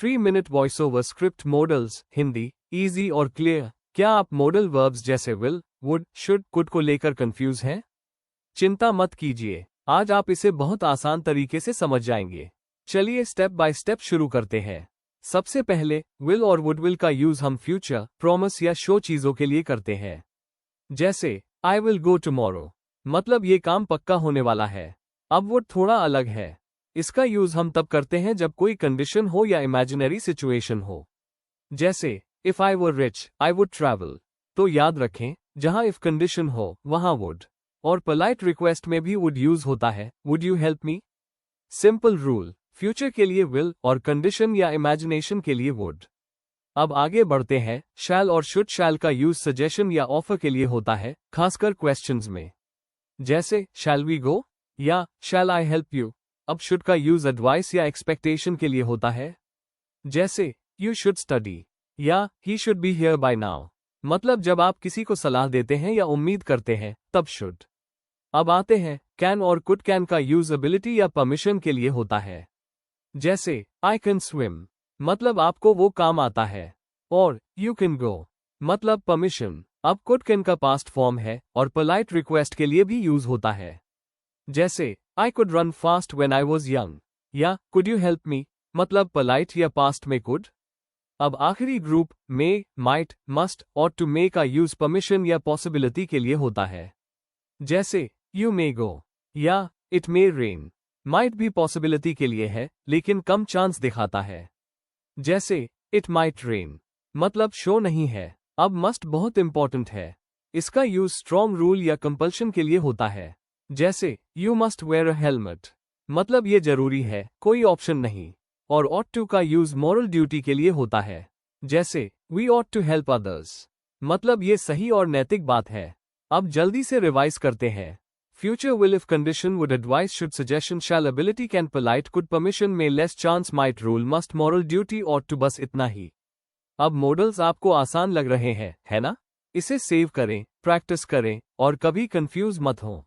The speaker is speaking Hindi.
3 minute voice over script models Hindi easy और क्लियर। क्या आप मॉडल वर्ब्स जैसे विल, वुड, शुड, कुड को लेकर कंफ्यूज हैं? चिंता मत कीजिए, आज आप इसे बहुत आसान तरीके से समझ जाएंगे। चलिए स्टेप बाय स्टेप शुरू करते हैं। सबसे पहले विल और वुड विल का यूज हम फ्यूचर, प्रॉमिस या शो चीजों के लिए करते हैं। जैसे आई विल गो टुमारो, मतलब ये काम पक्का होने वाला है। अब वुड थोड़ा अलग है। इसका यूज हम तब करते हैं जब कोई कंडीशन हो या इमेजिनरी सिचुएशन हो। जैसे if I were rich I would travel. तो याद रखें, जहां इफ कंडीशन हो वहां वुड। और पोलाइट रिक्वेस्ट में भी वुड यूज होता है, would you help me. Simple rule, future के लिए विल और कंडीशन या इमेजिनेशन के लिए वुड। अब आगे बढ़ते हैं। शैल और शुड शैल का यूज सजेशन या ऑफर के लिए होता है, खासकर क्वेश्चंस में। जैसे शैल वी गो या शैल आई हेल्प यू। अब शुड का यूज एडवाइस या एक्सपेक्टेशन के लिए होता है। जैसे यू शुड स्टडी या he should be here bye now, मतलब जब आप किसी को सलाह देते हैं या उम्मीद करते हैं तब शुड। अब आते हैं कैन और कुड। कैन का यूज एबिलिटी या परमिशन के लिए होता है। जैसे आई कैन स्विम, मतलब आपको वो काम आता है। और यू कैन गो, मतलब परमिशन। अब कुड कैन का पास्ट फॉर्म है और पोलाइट रिक्वेस्ट के लिए भी यूज होता है। जैसे I could run fast when I was young या कुड यू हेल्प मी, मतलब पोलाइट या पास्ट में कुड। अब आखिरी ग्रुप मे, माइट, मस्ट और टू मे का यूज परमिशन या पॉसिबिलिटी के लिए होता है। जैसे यू मे गो या इट मे रेन। माइट भी पॉसिबिलिटी के लिए है लेकिन कम चांस दिखाता है। जैसे इट माइट रेन, मतलब शो नहीं है। अब मस्ट बहुत इंपॉर्टेंट है। इसका यूज स्ट्रॉन्ग रूल या कंपल्शन के लिए होता है। जैसे you must where a helmet, मतलब ये जरूरी है, कोई ऑप्शन नहीं। और ऑट टू का यूज मॉरल ड्यूटी के लिए होता है। जैसे we ought to help others, मतलब ये सही और नैतिक बात है। अब जल्दी से रिवाइज करते हैं। Future will if condition would advice should suggestion shall ability can polite could permission में less chance might rule must moral duty ought to, बस इतना ही। अब मॉडल्स आपको आसान लग रहे हैं, है ना? इसे सेव करें, प्रैक्टिस करें और कभी कंफ्यूज मत हो।